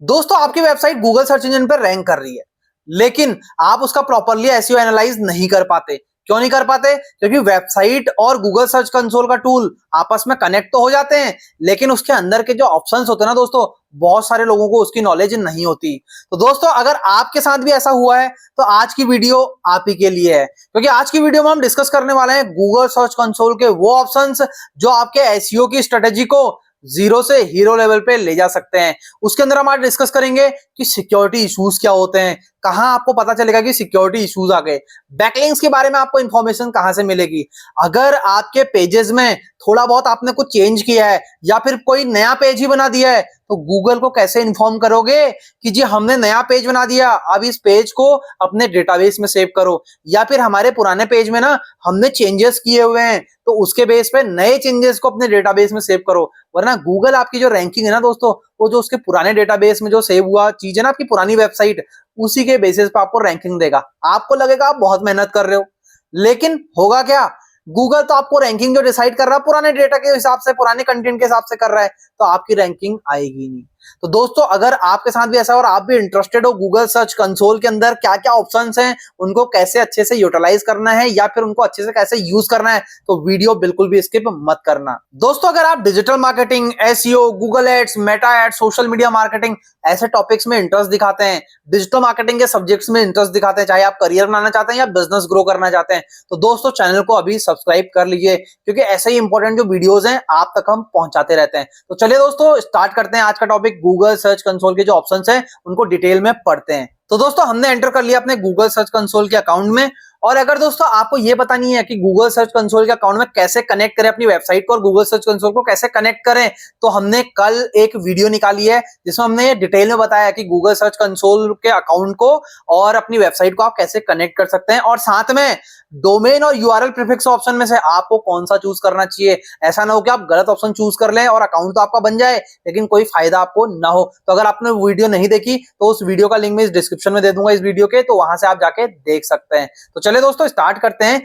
दोस्तों आपकी website Google search engine पर रैंक कर रही है, लेकिन आप उसका प्रॉपरली एसईओ एनालाइज नहीं कर पाते। क्यों नहीं कर पाते? क्योंकि वेबसाइट और गूगल सर्च कंसोल का टूल आपस में कनेक्ट तो हो जाते हैं, लेकिन उसके अंदर के जो ऑप्शंस होते हैं ना दोस्तों, बहुत सारे लोगों को उसकी नॉलेज नहीं होती। तो दोस्तों अगर आपके साथ भी ऐसा हुआ है तो आज की वीडियो आप ही के लिए है, क्योंकि आज की वीडियो में हम डिस्कस करने वाले हैं गूगल सर्च कंसोल के वो ऑप्शंस जो आपके एसईओ की स्ट्रेटेजी को जीरो से हीरो लेवल पे ले जा सकते हैं। उसके अंदर हम आज डिस्कस करेंगे कि सिक्योरिटी इश्यूज क्या होते हैं, कहां आपको पता चलेगा कि सिक्योरिटी इश्यूज आ गए, बैकलिंक्स के बारे में आपको इंफॉर्मेशन कहां से मिलेगी, अगर आपके पेजेस में थोड़ा बहुत आपने कुछ चेंज किया है या फिर कोई नया पेज ही बना दिया है तो गूगल को कैसे इन्फॉर्म करोगे कि जी हमने नया पेज बना दिया, अब इस पेज को अपने डेटाबेस में सेव करो, या फिर हमारे पुराने पेज में ना हमने चेंजेस किए हुए हैं तो उसके बेस पे नए चेंजेस को अपने डेटाबेस में सेव करो। वरना गूगल आपकी जो रैंकिंग है ना दोस्तों, वो जो उसके पुराने डेटाबेस में जो सेव हुआ चीज है ना, आपकी पुरानी वेबसाइट, उसी के बेसिस पे आपको रैंकिंग देगा। आपको लगेगा आप बहुत मेहनत कर रहे हो, लेकिन होगा क्या, गूगल तो आपको रैंकिंग जो डिसाइड कर रहा है पुराने डेटा के हिसाब से, पुराने कंटेंट के हिसाब से कर रहा है, तो आपकी रैंकिंग आएगी नहीं। तो दोस्तों अगर आपके साथ भी ऐसा और आप भी इंटरेस्टेड हो गूगल सर्च कंसोल के अंदर क्या क्या ऑप्शंस हैं, उनको कैसे अच्छे से यूटिलाइज करना है या फिर उनको अच्छे से कैसे यूज करना है, तो वीडियो बिल्कुल भी स्किप मत करना। दोस्तों अगर आप digital marketing, SEO, Google ads, Meta ads, social media marketing ऐसे टॉपिक्स में इंटरेस्ट दिखाते हैं, डिजिटल मार्केटिंग के सब्जेक्ट्स में इंटरेस्ट दिखाते हैं, चाहे आप करियर बनाना चाहते हैं या बिजनेस ग्रो करना चाहते हैं, तो दोस्तों चैनल को अभी सब्सक्राइब कर लीजिए, क्योंकि ऐसे ही इंपॉर्टेंट जो वीडियोस हैं आप तक हम पहुंचाते रहते हैं। तो चलिए दोस्तों स्टार्ट करते हैं आज का टॉपिक। गूगल सर्च कंसोल के जो ऑप्शंस हैं उनको डिटेल में पढ़ते हैं। तो दोस्तों हमने एंटर कर लिया अपने गूगल सर्च कंसोल के अकाउंट में, और अगर दोस्तों आपको यह पता नहीं है कि गूगल सर्च कंसोल के अकाउंट में कैसे कनेक्ट करें अपनी वेबसाइट को और गूगल सर्च कंसोल को कैसे कनेक्ट करें, तो हमने कल एक वीडियो निकाली है जिसमें हमने ये डिटेल में बताया कि गूगल सर्च कंसोल के अकाउंट को और अपनी वेबसाइट को आप कैसे कनेक्ट कर सकते हैं, और साथ में डोमेन और यूआरएल प्रीफिक्स ऑप्शन में से आपको कौन सा चूज करना चाहिए। ऐसा ना हो कि आप गलत ऑप्शन चूज कर लें और अकाउंट तो आपका बन जाए लेकिन कोई फायदा आपको ना हो। तो अगर आपने वीडियो नहीं देखी तो उस वीडियो का लिंक मैं इस डिस्क्रिप्शन में दे दूंगा इस वीडियो के, तो वहां से आप जाके देख सकते हैं। तो चलिए दोस्तों स्टार्ट करते हैं।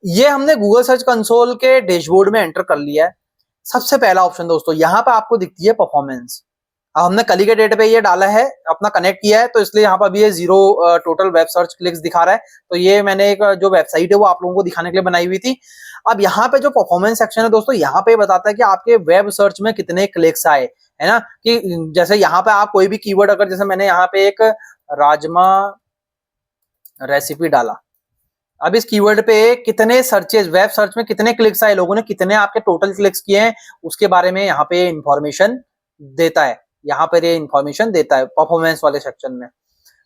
ये हमने गूगल सर्च कंसोल के डैशबोर्ड में एंटर कर लिया है। सबसे पहला ऑप्शन दोस्तों यहाँ पे आपको दिखती है परफॉर्मेंस। अब हमने कल के डेट पे ये डाला है, अपना कनेक्ट किया है, तो इसलिए यहाँ पर अभी ये 0 टोटल वेब सर्च क्लिक्स दिखा रहा है। तो ये मैंने एक जो वेबसाइट है वो आप लोगों को दिखाने के लिए बनाई हुई थी। अब यहाँ पे जो परफॉर्मेंस सेक्शन है दोस्तों, यहाँ पे बताता है कि आपके वेब सर्च में कितने क्लिक्स आए, है ना। कि जैसे यहाँ पे आप कोई भी कीवर्ड, अगर जैसे मैंने यहाँ पे एक राजमा रेसिपी डाला, अब इस कीवर्ड पे कितने सर्चेज, वेब सर्च में कितने क्लिक्स आए, लोगों ने कितने आपके टोटल क्लिक्स किए हैं, उसके बारे में यहाँ पे इंफॉर्मेशन देता है। यहाँ पर ये इंफॉर्मेशन देता है परफॉर्मेंस वाले सेक्शन में।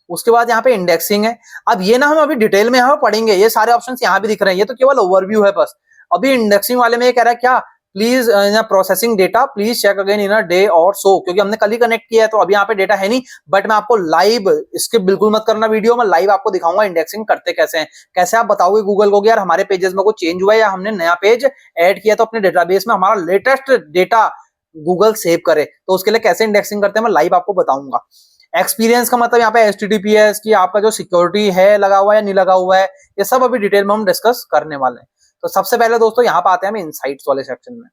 उसके बाद यहाँ पे इंडेक्सिंग है। अब ये ना हम अभी डिटेल में यहाँ पढ़ेंगे, ये सारे ऑप्शंस यहाँ भी दिख रहे हैं, ये तो केवल ओवरव्यू है बस। अभी इंडेक्सिंग वाले में ये कह रहा है क्या, please processing data, please check again in a day और सो, क्योंकि हमने कल ही कनेक्ट किया है तो अभी यहाँ पे डेटा है नहीं, बट मैं आपको लाइव, इसके बिल्कुल मत करना वीडियो, मैं लाइव आपको दिखाऊंगा इंडेक्सिंग करते कैसे हैं। कैसे आप बताओगे गूगल को कि यार हमारे पेजेस में कोई चेंज हुआ है या हमने नया पेज ऐड किया तो अपने डेटाबेस में हमारा लेटेस्ट डेटा गूगल सेव करे, तो उसके लिए कैसे इंडेक्सिंग करते हैं मैं लाइव आपको बताऊंगा। एक्सपीरियंस का मतलब यहाँ पे HTTPS की आपका जो सिक्योरिटी है लगा हुआ है या नहीं लगा हुआ है, ये सब अभी डिटेल में हम डिस्कस करने वाले हैं। तो सबसे पहले दोस्तों यहाँ पे आते हैं हम इनसाइट्स वाले सेक्शन में।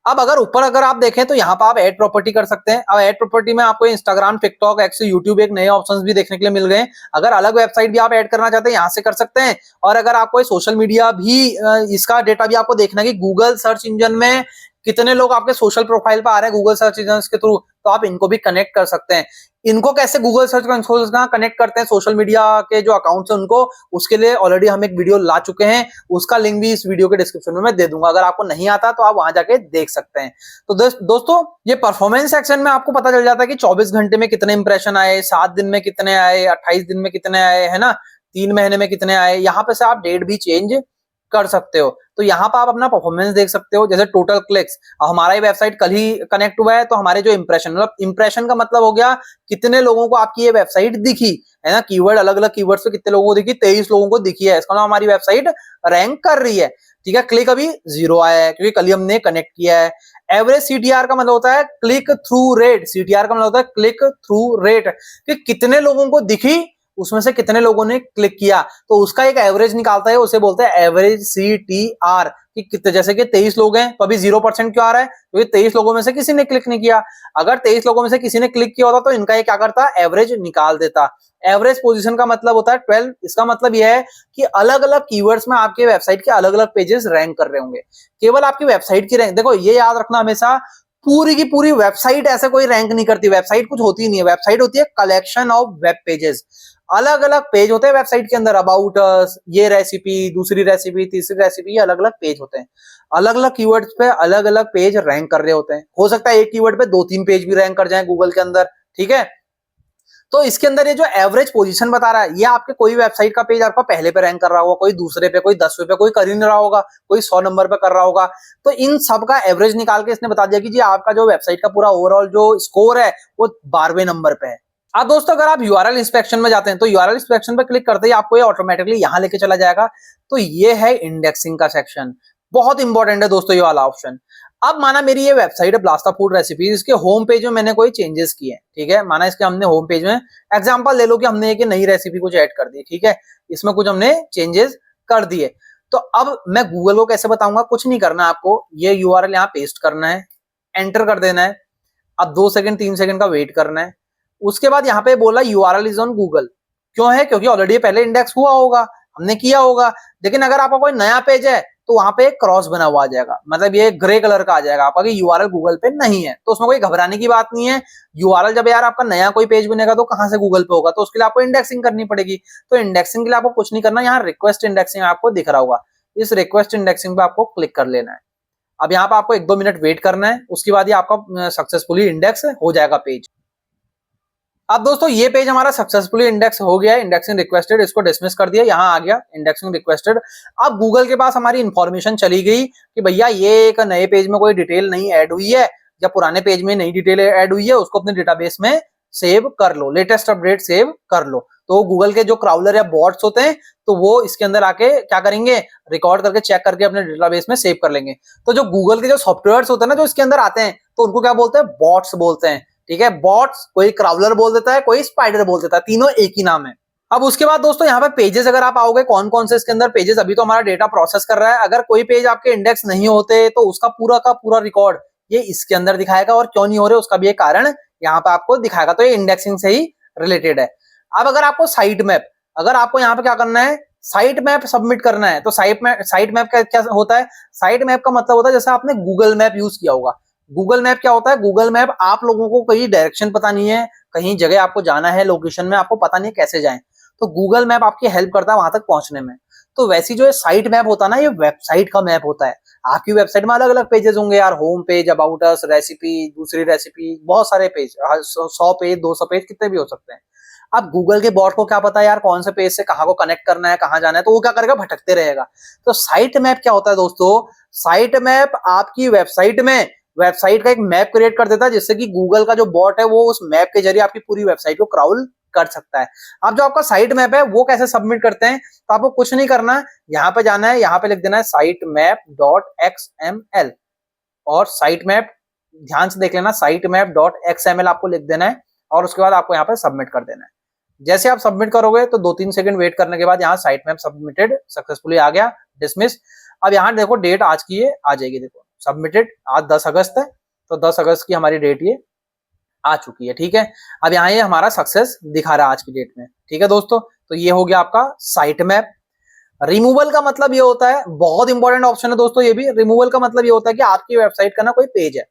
अब अगर ऊपर अगर आप देखें तो यहाँ पर आप ऐड प्रॉपर्टी कर सकते हैं। अब ऐड प्रॉपर्टी में आपको इंस्टाग्राम, टिकटॉक, एक्स, यूट्यूब एक नए ऑप्शंस भी देखने के लिए मिल गए हैं। अगर अलग वेबसाइट भी आप ऐड करना चाहते हैं यहाँ से कर सकते हैं, और अगर आपको सोशल मीडिया भी इसका डेटा भी आपको देखना है कि गूगल सर्च इंजन में कितने लोग आपके सोशल प्रोफाइल पर आ रहे हैं गूगल सर्च इंजन के थ्रू, तो आप इनको भी कनेक्ट कर सकते हैं। इनको कैसे गूगल सर्च कंसोल का कनेक्ट करते हैं सोशल मीडिया के जो अकाउंट्स हैं उनको, उसके लिए ऑलरेडी हम एक वीडियो ला चुके हैं, उसका लिंक भी इस वीडियो के डिस्क्रिप्शन में मैं दे दूंगा। अगर आपको नहीं आता तो आप वहां जाके देख सकते हैं। तो दोस्तों ये परफॉर्मेंस सेक्शन में आपको पता चल जाता है कि 24 घंटे में कितने इंप्रेशन आए, 7 दिन में कितने आए, 28 दिन में कितने आए, है ना, 3 महीने में कितने आए। यहाँ पे से आप डेट भी चेंज कर सकते हो। तो यहाँ पर आप अपना परफॉर्मेंस देख सकते हो, जैसे टोटल क्लिक्स, हमारा ही वेबसाइट कल ही कनेक्ट हुआ है तो हमारे जो इंप्रेशन, मतलब इंप्रेशन का मतलब हो गया कितने लोगों को आपकी ये वेबसाइट दिखी, है ना। कीवर्ड, अलग अलग कीवर्ड्स पे कितने लोगों को दिखी, 23 लोगों को दिखी है, इसका मतलब हमारी वेबसाइट रैंक कर रही है। ठीक है, क्लिक अभी 0 आया है क्योंकि कल ही हमने कनेक्ट किया है। एवरेज सीटीआर का मतलब होता है क्लिक थ्रू रेट, सीटीआर का मतलब होता है क्लिक थ्रू रेट, कि कितने लोगों को दिखी उसमें से कितने लोगों ने क्लिक किया, तो उसका एक एवरेज निकालता है, उसे बोलते हैं एवरेज CTR, कि कितने, जैसे कि 23 लोग हैं तो अभी 0% क्यों आ रहा है, क्योंकि 23 लोगों में से किसी ने क्लिक नहीं किया। अगर 23 लोगों में से किसी ने क्लिक किया होता तो इनका ये क्या करता, एवरेज निकाल देता। एवरेज पोजीशन का मतलब होता है 12। इसका मतलब यह है कि अलग अलग कीवर्ड्स में आपके वेबसाइट के अलग अलग पेजेस रैंक कर रहे होंगे। केवल आपकी वेबसाइट की रैंक, देखो ये याद रखना हमेशा, पूरी की पूरी वेबसाइट ऐसे कोई रैंक नहीं करती। वेबसाइट कुछ होती नहीं है, वेबसाइट होती है कलेक्शन ऑफ वेब पेजेस। अलग अलग पेज होते हैं वेबसाइट के अंदर, अबाउट अस, ये रेसिपी, दूसरी रेसिपी, तीसरी रेसिपी, ये अलग अलग पेज होते हैं। अलग अलग कीवर्ड्स पे अलग अलग पेज रैंक कर रहे होते हैं। हो सकता है एक कीवर्ड पे 2-3 पेज भी रैंक कर जाए गूगल के अंदर, ठीक है। तो इसके अंदर ये जो एवरेज पोजीशन बता रहा है, ये आपके कोई वेबसाइट का पेज आपका पहले पे रैंक कर रहा होगा, कोई दूसरे पे, कोई 10वें पे, कोई कर ही नहीं रहा होगा, कोई 100 नंबर पे कर रहा होगा। तो इन सब का एवरेज निकाल के इसने बता दिया कि जी आपका जो वेबसाइट का पूरा ओवरऑल जो स्कोर है वो 12वें नंबर पे है। अब दोस्तों अगर आप यूआरएल इंस्पेक्शन में जाते हैं तो यूआरएल इंस्पेक्शन पे क्लिक करते ही आपको ये ऑटोमेटिकली यहां लेके चला जाएगा। तो ये है इंडेक्सिंग का सेक्शन, बहुत इंपॉर्टेंट है दोस्तों ये वाला ऑप्शन। अब माना मेरी ये वेबसाइट है ब्लास्ट ऑफ फूड रेसिपीज, इसके होम पेज में मैंने कोई चेंजेस किए हैं, ठीक है। माना इसके हमने होम पेज में एग्जांपल ले लो कि हमने एक नई रेसिपी कुछ ऐड कर दी, ठीक है, इसमें कुछ हमने चेंजेस कर दिए। तो अब मैं गूगल को कैसे बताऊंगा, कुछ नहीं करना आपको, ये यूआरएल यहाँ पेस्ट करना है, एंटर कर देना है। अब 2 सेकंड 3 सेकंड का वेट करना है। उसके बाद यहाँ पे बोला यूआरएल इज ऑन गूगल, क्यों है, क्योंकि ऑलरेडी पहले इंडेक्स हुआ होगा, हमने किया होगा। लेकिन अगर आपका कोई नया पेज है तो वहां पे एक क्रॉस बना हुआ आ जाएगा, मतलब ये ग्रे कलर का आ जाएगा आपका कि यूआरएल गूगल पे नहीं है। तो उसमें कोई घबराने की बात नहीं है। यूआरएल जब यार आपका नया कोई पेज बनेगा तो कहां से गूगल पे होगा, तो उसके लिए आपको इंडेक्सिंग करनी पड़ेगी। तो इंडेक्सिंग के लिए आपको कुछ नहीं करना, यहाँ रिक्वेस्ट इंडेक्सिंग आपको दिख रहा होगा, इस रिक्वेस्ट इंडेक्सिंग पे आपको क्लिक कर लेना है। अब यहाँ पे आपको 1-2 मिनट वेट करना है, उसके बाद ही आपका सक्सेसफुली इंडेक्स हो जाएगा पेज। अब दोस्तों ये पेज हमारा सक्सेसफुली इंडेक्स हो गया है, इंडेक्सिंग रिक्वेस्टेड, इसको डिसमिस कर दिया, यहाँ आ गया इंडेक्सिंग रिक्वेस्टेड। अब गूगल के पास हमारी इंफॉर्मेशन चली गई कि भैया ये एक नए पेज में कोई डिटेल नहीं ऐड हुई है, या पुराने पेज में नई डिटेल ऐड हुई है, उसको अपने डेटाबेस में सेव कर लो, लेटेस्ट अपडेट सेव कर लो। तो गूगल के जो क्राउलर या बॉट्स होते हैं तो वो इसके अंदर आके क्या करेंगे, रिकॉर्ड करके चेक करके अपने डेटाबेस में सेव कर लेंगे। तो जो गूगल के जो सॉफ्टवेयर होते हैं ना जो इसके अंदर आते हैं, तो उनको क्या बोलते हैं, बॉट्स बोलते हैं, ठीक है। बॉट्स, कोई क्राउलर बोल देता है, कोई स्पाइडर बोल देता है, तीनों एक ही नाम है। अब उसके बाद दोस्तों यहाँ पे पेजेस अगर आप आओगे, कौन कौन से इसके अंदर पेजेस, अभी तो हमारा डेटा प्रोसेस कर रहा है, अगर कोई पेज आपके इंडेक्स नहीं होते तो उसका पूरा का पूरा रिकॉर्ड ये इसके अंदर दिखाएगा, और क्यों नहीं हो रहे उसका भी एक कारण यहाँ पे आपको दिखाएगा। तो ये इंडेक्सिंग से ही रिलेटेड है। अब अगर आपको साइट मैप, अगर आपको यहाँ पे क्या करना है, साइट मैप सबमिट करना है, तो साइट मैप का क्या होता है, साइट मैप का मतलब होता है जैसे आपने गूगल मैप यूज किया होगा। गूगल मैप क्या होता है, गूगल मैप आप लोगों को कहीं डायरेक्शन पता नहीं है, कहीं जगह आपको जाना है, लोकेशन में आपको पता नहीं है कैसे जाएं, तो गूगल मैप आपकी हेल्प करता है वहां तक पहुंचने में। तो वैसी जो साइट मैप होता है ना, ये वेबसाइट का मैप होता है। आपकी वेबसाइट में अलग अलग पेजेस होंगे यार, home page, about us, recipe, दूसरी रेसिपी, बहुत सारे पेज, 100 पेज, 200 पेज, कितने भी हो सकते हैं। अब गूगल के बॉट को क्या पता यार कौन से पेज से कहाँ को कनेक्ट करना है, कहाँ जाना है, तो वो क्या करेगा, भटकते रहेगा। तो साइट मैप क्या होता है दोस्तों, साइट मैप आपकी वेबसाइट में, वेबसाइट का एक मैप क्रिएट कर देता है, जिससे कि गूगल का जो बॉट है वो उस मैप के जरिए आपकी पूरी वेबसाइट को क्राउल कर सकता है। अब जो आपका साइट मैप है वो कैसे सबमिट करते हैं, तो आपको कुछ नहीं करना, यहाँ पे जाना है, यहाँ पे लिख देना है साइट मैप डॉट XML, और साइट मैप ध्यान से देख लेना, साइट मैप डॉट XML आपको लिख देना है, और उसके बाद आपको यहाँ पे सबमिट कर देना है। जैसे आप सबमिट करोगे तो 2-3 सेकंड वेट करने के बाद यहाँ साइट मैप सबमिटेड सक्सेसफुली आ गया, डिसमिस। अब यहाँ देखो डेट आज की है, आ जाएगी, देखो सबमिटेड, आज 10 अगस्त है, तो 10 अगस्त की हमारी डेट ये आ चुकी है, ठीक है। अब यहाँ ये हमारा सक्सेस दिखा रहा है आज की डेट में, ठीक है दोस्तों। तो ये हो गया आपका साइट मैप। रिमूवल का मतलब ये होता है, बहुत इंपॉर्टेंट ऑप्शन है दोस्तों ये भी, रिमूवल का मतलब ये होता है कि आपकी वेबसाइट का ना कोई पेज है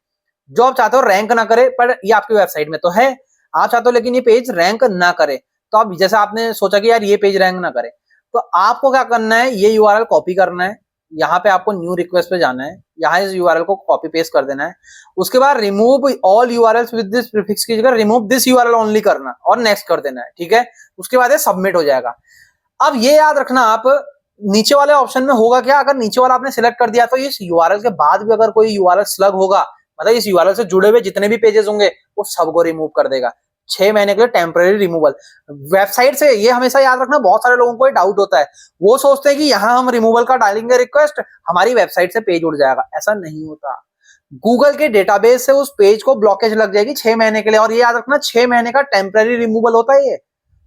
जो आप चाहते हो रैंक ना करे, पर ये आपकी वेबसाइट में तो है, आप चाहते हो लेकिन ये पेज रैंक ना करे। तो आप जैसे आपने सोचा कि यार ये पेज रैंक ना करे, तो आपको क्या करना है, ये यूआरएल कॉपी करना है, यहाँ पे आपको न्यू रिक्वेस्ट पे जाना है, यहाँ इस यूआरएल को कॉपी पेस्ट कर देना है। उसके बाद remove all URLs with this prefix की जगह रिमूव दिस यूआरएल ओनली करना और नेक्स्ट कर देना है, ठीक है। उसके बाद ये सबमिट हो जाएगा। अब ये याद रखना आप, नीचे वाले ऑप्शन में होगा क्या, अगर नीचे वाला आपने सिलेक्ट कर दिया तो इस यूआरएल के बाद भी अगर कोई यूआरएल स्लग होगा, मतलब इस यूआरएल से जुड़े हुए जितने भी पेजेस होंगे वो सबको रिमूव कर देगा 6 महीने के लिए, टेम्परेरी रिमूवल। वेबसाइट से ये हमेशा याद रखना, बहुत सारे लोगों को डाउट होता है, वो सोचते हैं कि यहाँ हम रिमूवल का डालेंगे रिक्वेस्ट, हमारी वेबसाइट से पेज उड़ जाएगा, ऐसा नहीं होता। गूगल के डेटाबेस से उस पेज को ब्लॉकेज लग जाएगी 6 महीने के लिए, और ये याद रखना 6 महीने का टेम्परेरी रिमूवल होता है ये,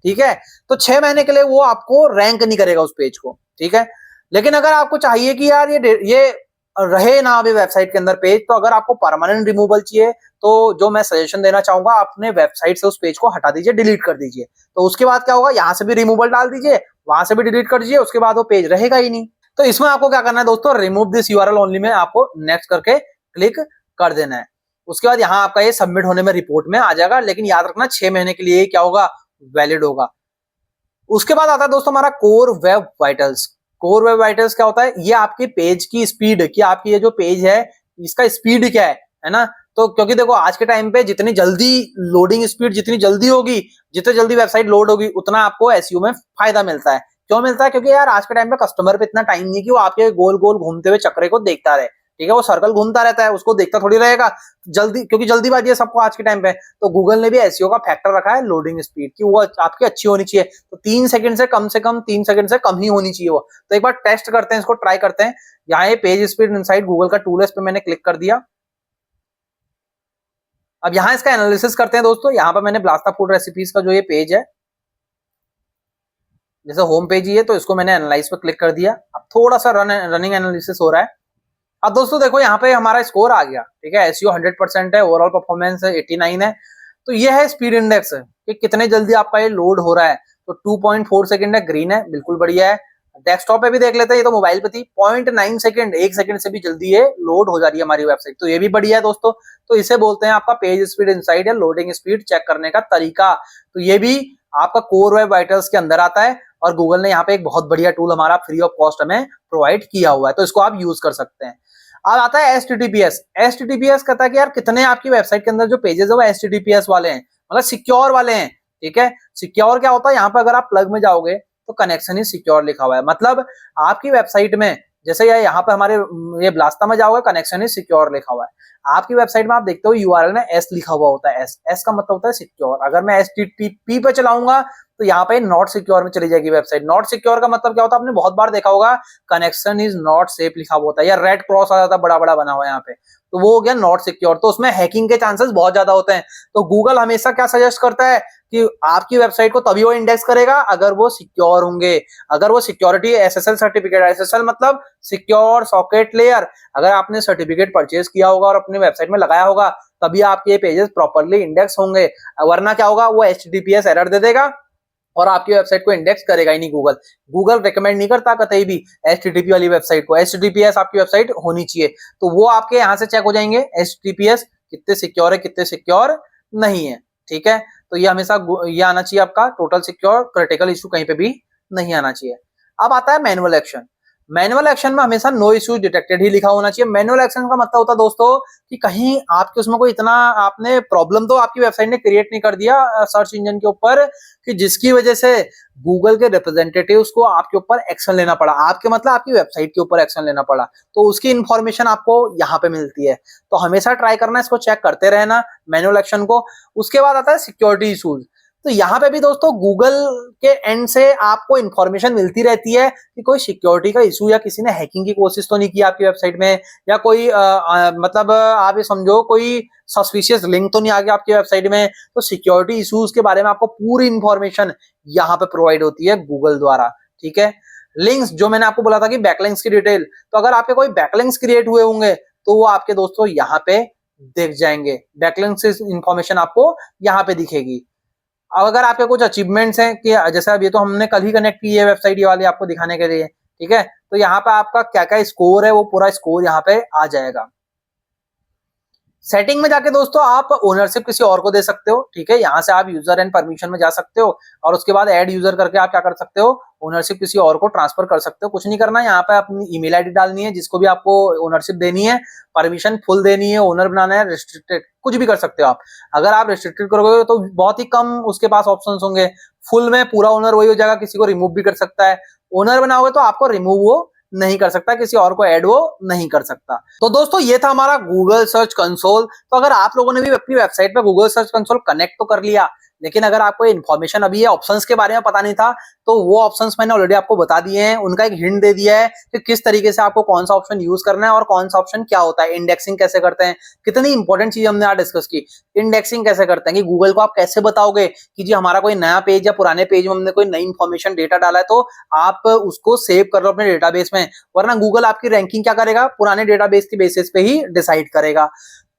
ठीक है। तो 6 महीने के लिए वो आपको रैंक नहीं करेगा उस पेज को, ठीक है। लेकिन अगर आपको चाहिए कि यार ये रहे ना अभी वेबसाइट के अंदर पेज, तो अगर आपको परमानेंट रिमूवल चाहिए तो जो मैं सजेशन देना चाहूंगा, अपने वेबसाइट से उस पेज को हटा दीजिए, डिलीट कर दीजिए। तो उसके बाद क्या होगा, यहाँ से भी रिमूवल डाल दीजिए, वहां से भी डिलीट कर दीजिए, उसके बाद वो पेज रहेगा ही नहीं। तो इसमें आपको क्या करना है दोस्तों, रिमूव दिस यूआरएल ओनली में आपको नेक्स्ट करके क्लिक कर देना है। उसके बाद यहाँ आपका ये सबमिट होने में रिपोर्ट में आ जाएगा, लेकिन याद रखना 6 महीने के लिए क्या होगा, वैलिड होगा। उसके बाद आता है दोस्तों हमारा core web vitals. Core web vitals क्या होता है, ये आपकी पेज की स्पीड, कि आपकी ये जो पेज है इसका स्पीड क्या है ना। तो क्योंकि देखो आज के टाइम पे जितनी जल्दी लोडिंग स्पीड जितनी जल्दी होगी, जितनी जल्दी वेबसाइट लोड होगी, उतना आपको एसईओ में फायदा मिलता है। क्यों मिलता है, क्योंकि यार आज के टाइम पे कस्टमर पे इतना टाइम नहीं कि वो आपके गोल गोल घूमते हुए चक्रे को देखता रहे, ठीक है। वो सर्कल घूमता रहता है, उसको देखता थोड़ी रहेगा जल्दी, क्योंकि जल्दीबाजी है सबको आज के टाइम पे। तो गूगल ने भी एसईओ का फैक्टर रखा है लोडिंग स्पीड की, वो आपकी अच्छी होनी चाहिए। तो 3 सेकंड से कम 3 सेकंड से कम ही होनी चाहिए वो। तो एक बार टेस्ट करते हैं, इसको ट्राई करते हैं। यहाँ ये पेज स्पीड इनसाइड गूगल का टूल है, इस पे मैंने क्लिक कर दिया। अब यहाँ इसका एनालिसिस करते हैं दोस्तों। यहाँ पर मैंने ब्लास्ता फूड रेसिपीज का जो ये पेज है, जैसे होम पेज ही है, तो इसको मैंने एनालाइज पे क्लिक कर दिया। अब थोड़ा सा रनिंग एनालिसिस हो रहा है। अब दोस्तों देखो यहाँ पे हमारा स्कोर आ गया, ठीक है। एसईओ 100% है, ओवरऑल परफॉर्मेंस 89 है। तो ये है स्पीड इंडेक्स कि कितने जल्दी आपका ये लोड हो रहा है। तो 2.4 सेकंड है, ग्रीन है, बिल्कुल बढ़िया है। डेस्कटॉप पे भी देख लेते हैं, ये तो मोबाइल पे थी। 0.9 सेकंड, 1 सेकंड से भी जल्दी ये लोड हो जा रही है हमारी वेबसाइट, तो ये भी बढ़िया है दोस्तों। तो इसे बोलते हैं आपका पेज स्पीड इनसाइड या लोडिंग स्पीड चेक करने का तरीका। तो ये भी आपका कोर वेब वाइटल्स के अंदर आता है, और गूगल ने यहाँ पे एक बहुत बढ़िया टूल हमारा फ्री ऑफ कॉस्ट हमें प्रोवाइड किया हुआ है, तो इसको आप यूज कर सकते हैं। अब आता है एचटीटीपीएस। एचटीटीपीएस कहता है कि यार कितने आपकी वेबसाइट के अंदर जो पेजेस है वो एचटीटीपीएस वाले हैं, मतलब सिक्योर वाले हैं, ठीक है। सिक्योर क्या होता है, यहाँ पर अगर आप प्लग में जाओगे तो कनेक्शन ही सिक्योर लिखा हुआ है, मतलब आपकी वेबसाइट में जैसे ये यहाँ पे हमारे ये ब्लास्ता में जाओगे, कनेक्शन ही सिक्योर लिखा हुआ है। आपकी वेबसाइट में आप देखते हो यूआरएल में एस लिखा हुआ होता है, एस एस का मतलब होता है सिक्योर। अगर मैं एचटीटीपी पे चलाऊंगा तो यहाँ पे नॉट सिक्योर में चली जाएगी वेबसाइट। नॉट सिक्योर का मतलब क्या होता है, आपने बहुत बार देखा होगा, कनेक्शन इज नॉट सेफ लिखा हुआ होता है, या रेड क्रॉस आ जाता है बड़ा बड़ा बना हुआ है यहाँ पे, तो वो हो गया नॉट सिक्योर। तो उसमें हैकिंग के चांसेस बहुत ज्यादा होते हैं। तो गूगल हमेशा क्या सजेस्ट करता है कि आपकी वेबसाइट को तभी वो इंडेक्स करेगा अगर वो सिक्योर होंगे, अगर वो सिक्योरिटी एसएसएल सर्टिफिकेट, एसएसएल मतलब सिक्योर सॉकेट लेयर, अगर आपने सर्टिफिकेट परचेज किया होगा और अपने वेबसाइट में लगाया होगा, तभी आपके पेजेस प्रॉपर्ली इंडेक्स होंगे। वरना क्या होगा, वो एचटीटीपीएस एरर दे देगा और आपकी वेबसाइट को इंडेक्स करेगा ही नहीं गूगल। गूगल रेकमेंड नहीं करता कतई भी एचटीटीपी वाली वेबसाइट को, एचटीटीपीएस आपकी वेबसाइट होनी चाहिए। तो वो आपके यहाँ से चेक हो जाएंगे एचटीटीपीएस कितने सिक्योर है, कितने सिक्योर नहीं है, ठीक है। तो ये हमेशा ये आना चाहिए आपका टोटल सिक्योर, क्रिटिकल इशू कहीं पे भी नहीं आना चाहिए। अब आता है मैनुअल एक्शन। मैनुअल एक्शन में हमेशा नो इश्यू डिटेक्टेड ही लिखा होना चाहिए। मैनुअल एक्शन का मतलब होता है दोस्तों कि कहीं आपके उसमें कोई इतना आपने प्रॉब्लम तो आपकी वेबसाइट ने क्रिएट नहीं कर दिया सर्च इंजन के ऊपर, कि जिसकी वजह से गूगल के रिप्रेजेंटेटिव्स को आपके ऊपर एक्शन लेना पड़ा, आपके मतलब आपकी वेबसाइट के ऊपर एक्शन लेना पड़ा। तो उसकी इंफॉर्मेशन आपको यहाँ पे मिलती है। तो हमेशा ट्राई करना, इसको चेक करते रहना मैनुअल एक्शन को। उसके बाद आता है सिक्योरिटी इशूज। तो यहाँ पे भी दोस्तों गूगल के एंड से आपको इंफॉर्मेशन मिलती रहती है कि कोई सिक्योरिटी का इशू या किसी ने हैकिंग की कोशिश तो नहीं की आपकी वेबसाइट में, या कोई मतलब आप ये समझो कोई सस्पिशियस लिंक तो नहीं आ गया आपकी वेबसाइट में। तो सिक्योरिटी इश्यूज के बारे में आपको पूरी इंफॉर्मेशन यहाँ पे प्रोवाइड होती है गूगल द्वारा, ठीक है। लिंक्स, जो मैंने आपको बोला था कि बैकलिंक्स की डिटेल, तो अगर आपके कोई बैकलिंक्स क्रिएट हुए होंगे तो वो आपके दोस्तों यहाँ पे दिख जाएंगे। बैकलिंक्स इंफॉर्मेशन आपको यहाँ पे दिखेगी। अब अगर आपके कुछ अचीवमेंट्स हैं कि जैसे अब ये तो हमने कल ही कनेक्ट की है वेबसाइट ये वाली आपको दिखाने के लिए, ठीक है। तो यहाँ पे आपका क्या क्या स्कोर है वो पूरा स्कोर यहाँ पे आ जाएगा। सेटिंग में जाके दोस्तों आप ओनरशिप किसी और को दे सकते हो, ठीक है। यहाँ से आप यूजर एंड परमिशन में जा सकते हो और उसके बाद ऐड यूजर करके आप क्या कर सकते हो, ओनरशिप किसी और को ट्रांसफर कर सकते हो। कुछ नहीं करना, यहाँ पे अपनी ईमेल आईडी डालनी है जिसको भी आपको ओनरशिप देनी है, परमिशन फुल देनी है, ओनर बनाना है, रिस्ट्रिक्टेड कुछ भी कर सकते हो आप। अगर आप रिस्ट्रिक्टेड करोगे तो बहुत ही कम उसके पास ऑप्शन होंगे। फुल में पूरा ओनर वही हो जाएगा, किसी को रिमूव भी कर सकता है। ओनर बनाओगे तो आपको रिमूव वो नहीं कर सकता, किसी और को ऐड वो नहीं कर सकता। तो दोस्तों ये था हमारा गूगल सर्च कंसोल। तो अगर आप लोगों ने भी अपनी वेबसाइट पे गूगल सर्च कंसोल कनेक्ट तो कर लिया, लेकिन अगर आपको इन्फॉर्मेशन अभी ये ऑप्शंस के बारे में पता नहीं था, तो वो ऑप्शंस मैंने ऑलरेडी आपको बता दिए हैं, उनका एक हिंट दे दिया है कि किस तरीके से आपको कौन सा ऑप्शन यूज करना है और कौन सा ऑप्शन क्या होता है, इंडेक्सिंग कैसे करते हैं। कितनी इंपॉर्टेंट चीज हमने आज डिस्कस की। इंडेक्सिंग कैसे करते हैं कि गूगल को आप कैसे बताओगे कि जी हमारा कोई नया पेज या पुराने पेज में हमने कोई नई इंफॉर्मेशन डेटा डाला है तो आप उसको सेव कर लो अपने डेटाबेस में, वरना गूगल आपकी रैंकिंग क्या करेगा, पुराने डेटाबेस की बेसिस पे ही डिसाइड करेगा।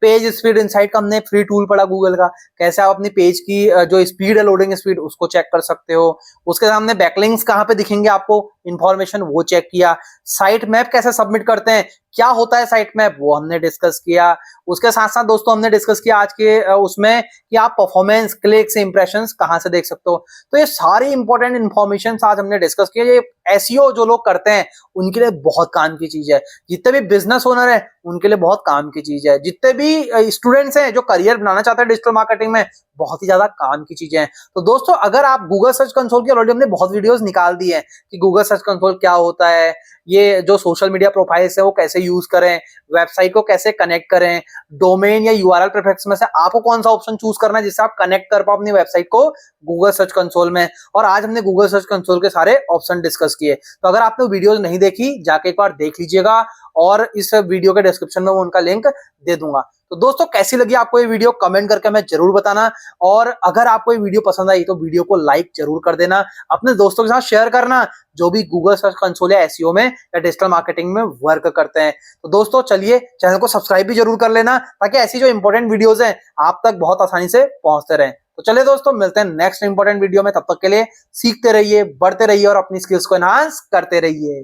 पेज स्पीड इनसाइट का हमने फ्री टूल पढ़ा गूगल का, कैसे आप अपनी पेज की जो स्पीड है, लोडिंग स्पीड, उसको चेक कर सकते हो। उसके सामने बैकलिंक्स कहां पे दिखेंगे आपको, इंफॉर्मेशन वो चेक किया। साइट मैप कैसे सबमिट करते हैं, क्या होता है साइट मैप, वो हमने डिस्कस किया। उसके साथ साथ दोस्तों हमने डिस्कस किया आज के उसमें कि आप परफॉर्मेंस, क्लिक्स, इंप्रेशंस कहां से देख सकते हो। तो ये सारी इंपॉर्टेंट इंफॉर्मेशन आज हमने डिस्कस किया। ये एसईओ जो लोग करते हैं उनके लिए बहुत काम की चीज है, जितने भी बिजनेस ओनर है उनके लिए बहुत काम की चीज है, जितने भी स्टूडेंट्स हैं जो करियर बनाना चाहते हैं डिजिटल मार्केटिंग में, बहुत ही ज्यादा काम की चीजें हैं। तो दोस्तों अगर आप गूगल सर्च कंसोल की ऑलरेडी हमने बहुत वीडियोस निकाल दी है कि गूगल सर्च कंसोल क्या होता है, ये जो सोशल मीडिया प्रोफाइल्स है वो कैसे यूज करें, वेबसाइट को कैसे कनेक्ट करें, डोमेन या यूआरएल प्रीफिक्स में से आपको कौन सा ऑप्शन चूज करना है जिससे आप कनेक्ट कर पाओ अपनी वेबसाइट को गूगल सर्च कंसोल में। और आज हमने गूगल सर्च कंसोल के सारे ऑप्शन डिस्कस किए। तो अगर आपने वीडियोस नहीं देखी, जाके एक बार देख लीजिएगा, और इस वीडियो के डिस्क्रिप्शन में वो उनका लिंक दे दूंगा। तो दोस्तों कैसी लगी आपको ये वीडियो, कमेंट करके हमें जरूर बताना। और अगर आपको ये वीडियो पसंद आई तो वीडियो को लाइक जरूर कर देना, अपने दोस्तों के साथ शेयर करना जो भी गूगल सर्च कंसोल या एसईओ में या डिजिटल मार्केटिंग में वर्क करते हैं। तो दोस्तों चलिए चैनल को सब्सक्राइब भी जरूर कर लेना, ताकि ऐसी जो इंपॉर्टेंट वीडियोस हैं आप तक बहुत आसानी से पहुंचते रहें। तो चलिए दोस्तों मिलते हैं नेक्स्ट इंपॉर्टेंट वीडियो में, तब तक के लिए सीखते रहिए, बढ़ते रहिए और अपनी स्किल्स को एनहांस करते रहिए।